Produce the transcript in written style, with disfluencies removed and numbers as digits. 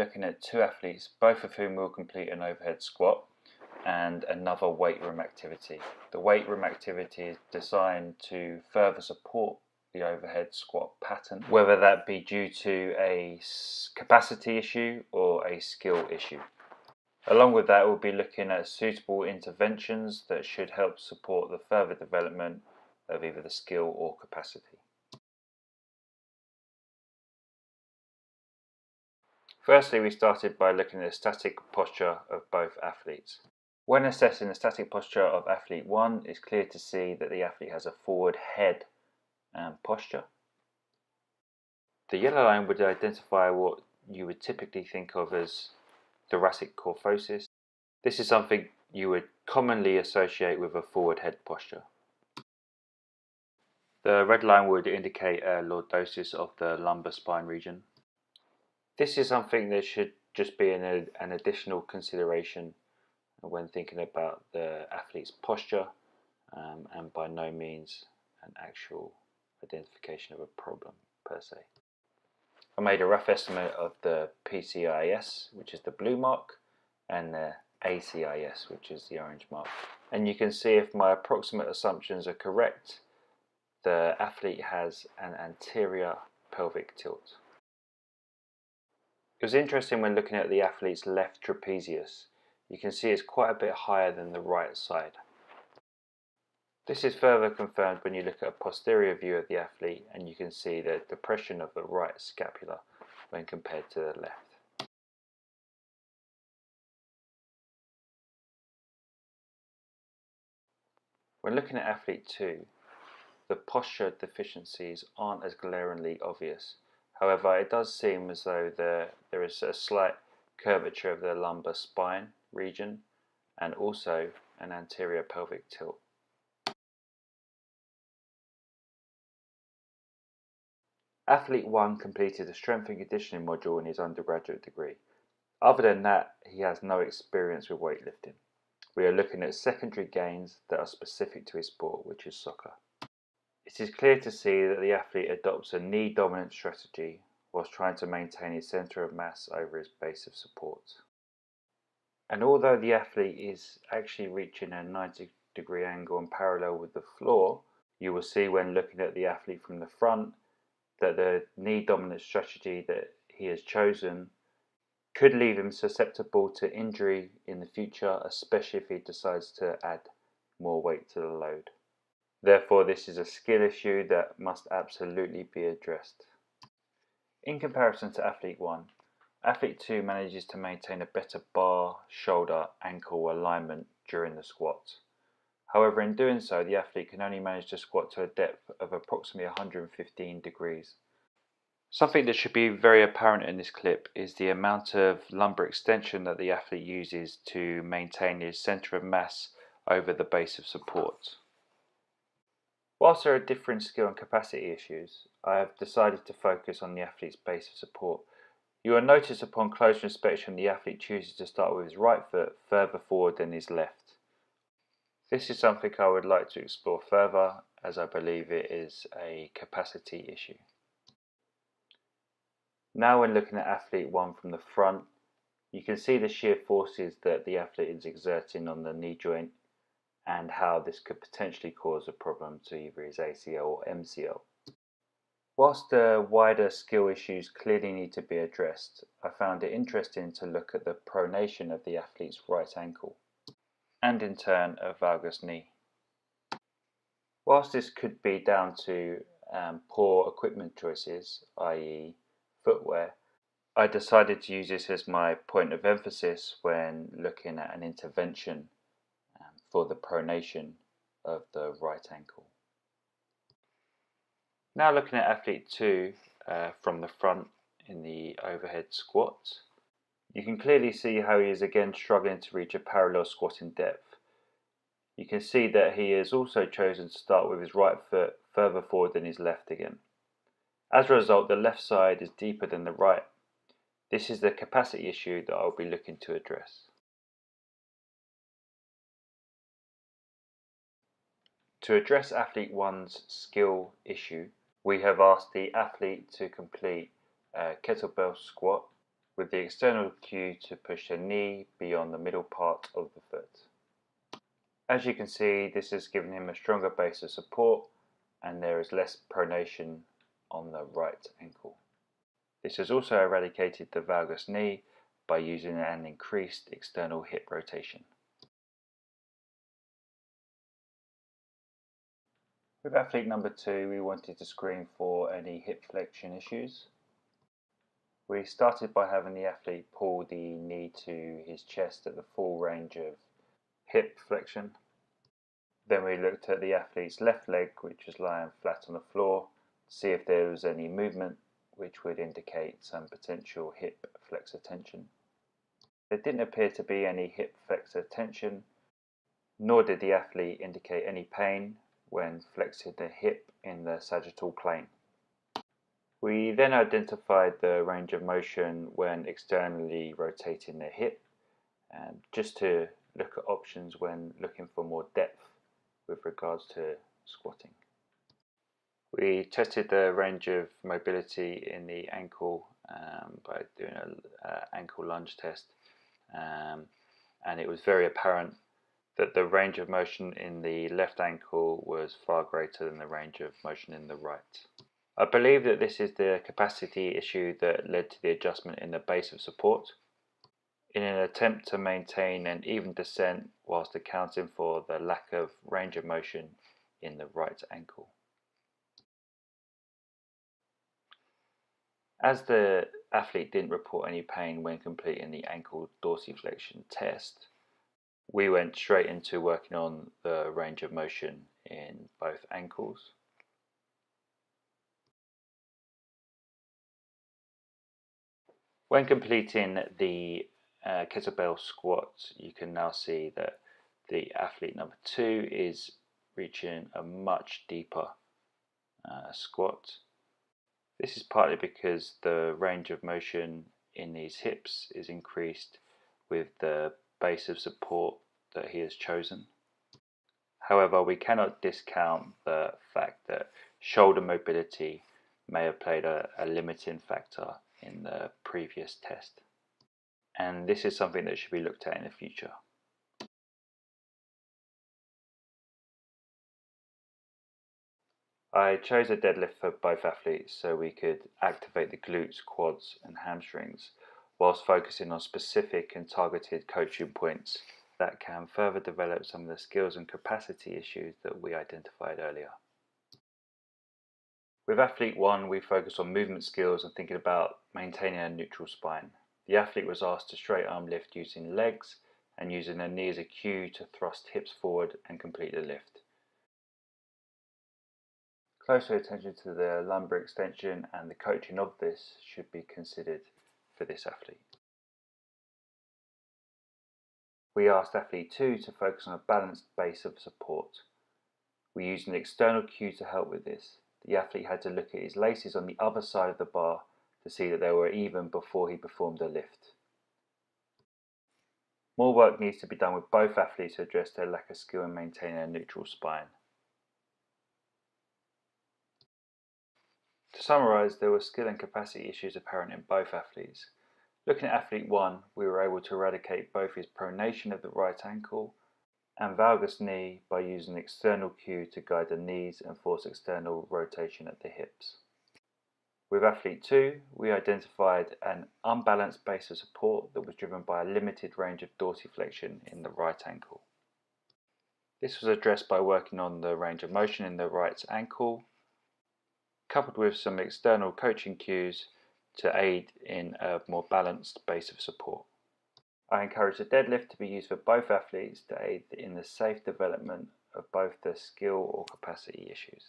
looking at two athletes, both of whom will complete an overhead squat and another weight room activity. The weight room activity is designed to further support the overhead squat pattern, whether that be due to a capacity issue or a skill issue. Along with that, we'll be looking at suitable interventions that should help support the further development of either the skill or capacity. Firstly, we started by looking at the static posture of both athletes. When assessing the static posture of athlete 1, it's clear to see that the athlete has a forward head posture. The yellow line would identify what you would typically think of as thoracic kyphosis. This is something you would commonly associate with a forward head posture. The red line would indicate a lordosis of the lumbar spine region. This is something that should just be an additional consideration when thinking about the athlete's posture, and by no means an actual identification of a problem per se. I made a rough estimate of the PCIS, which is the blue mark, and the ACIS, which is the orange mark. And you can see if my approximate assumptions are correct, the athlete has an anterior pelvic tilt. It was interesting when looking at the athlete's left trapezius. You can see it's quite a bit higher than the right side. This is further confirmed when you look at a posterior view of the athlete, and you can see the depression of the right scapula when compared to the left. When looking at athlete 2, the posture deficiencies aren't as glaringly obvious. However, it does seem as though there is a slight curvature of the lumbar spine region and also an anterior pelvic tilt. Athlete 1 completed a strength and conditioning module in his undergraduate degree. Other than that, he has no experience with weightlifting. We are looking at secondary gains that are specific to his sport, which is soccer. It is clear to see that the athlete adopts a knee dominant strategy whilst trying to maintain his centre of mass over his base of support. And although the athlete is actually reaching a 90-degree angle and parallel with the floor, you will see when looking at the athlete from the front that the knee dominant strategy that he has chosen could leave him susceptible to injury in the future, especially if he decides to add more weight to the load. Therefore, this is a skill issue that must absolutely be addressed. In comparison to athlete 1, athlete 2 manages to maintain a better bar, shoulder, ankle alignment during the squat. However, in doing so, the athlete can only manage to squat to a depth of approximately 115 degrees. Something that should be very apparent in this clip is the amount of lumbar extension that the athlete uses to maintain his centre of mass over the base of support. Whilst there are different skill and capacity issues, I have decided to focus on the athlete's base of support. You will notice upon closer inspection the athlete chooses to start with his right foot further forward than his left. This is something I would like to explore further, as I believe it is a capacity issue. Now when looking at athlete 1 from the front, you can see the shear forces that the athlete is exerting on the knee joint and how this could potentially cause a problem to either his ACL or MCL. Whilst the wider skill issues clearly need to be addressed, I found it interesting to look at the pronation of the athlete's right ankle and in turn a valgus knee. Whilst this could be down to poor equipment choices, i.e. footwear, I decided to use this as my point of emphasis when looking at an intervention for the pronation of the right ankle. Now looking at athlete 2 from the front in the overhead squat, you can clearly see how he is again struggling to reach a parallel squatting depth. You can see that he has also chosen to start with his right foot further forward than his left again. As a result, the left side is deeper than the right. This is the capacity issue that I'll be looking to address. To address athlete 1's skill issue, we have asked the athlete to complete a kettlebell squat with the external cue to push the knee beyond the middle part of the foot. As you can see, this has given him a stronger base of support and there is less pronation on the right ankle. This has also eradicated the valgus knee by using an increased external hip rotation. With athlete number 2, we wanted to screen for any hip flexion issues. We started by having the athlete pull the knee to his chest at the full range of hip flexion. Then we looked at the athlete's left leg, which was lying flat on the floor, to see if there was any movement which would indicate some potential hip flexor tension. There didn't appear to be any hip flexor tension, nor did the athlete indicate any pain when flexing the hip in the sagittal plane. We then identified the range of motion when externally rotating the hip, and just to look at options when looking for more depth with regards to squatting. We tested the range of mobility in the ankle by doing an ankle lunge test, and it was very apparent that the range of motion in the left ankle was far greater than the range of motion in the right. I believe that this is the capacity issue that led to the adjustment in the base of support, in an attempt to maintain an even descent whilst accounting for the lack of range of motion in the right ankle. As the athlete didn't report any pain when completing the ankle dorsiflexion test, we went straight into working on the range of motion in both ankles. When completing the kettlebell squat, you can now see that the athlete number 2 is reaching a much deeper squat. This is partly because the range of motion in these hips is increased with the base of support that he has chosen. However, we cannot discount the fact that shoulder mobility may have played a limiting factor in the previous test, and this is something that should be looked at in the future. I chose a deadlift for both athletes so we could activate the glutes, quads and hamstrings whilst focusing on specific and targeted coaching points that can further develop some of the skills and capacity issues that we identified earlier. With athlete 1, we focused on movement skills and thinking about maintaining a neutral spine. The athlete was asked to straight arm lift using legs and using their knee as a cue to thrust hips forward and complete the lift. Closer attention to the lumbar extension and the coaching of this should be considered for this athlete. We asked athlete 2 to focus on a balanced base of support. We used an external cue to help with this. The athlete had to look at his laces on the other side of the bar to see that they were even before he performed the lift. More work needs to be done with both athletes to address their lack of skill in maintaining a neutral spine. To summarise, there were skill and capacity issues apparent in both athletes. Looking at athlete 1, we were able to eradicate both his pronation of the right ankle and valgus knee by using an external cue to guide the knees and force external rotation at the hips. With athlete 2, we identified an unbalanced base of support that was driven by a limited range of dorsiflexion in the right ankle. This was addressed by working on the range of motion in the right ankle, coupled with some external coaching cues to aid in a more balanced base of support. I encourage the deadlift to be used for both athletes to aid in the safe development of both their skill or capacity issues.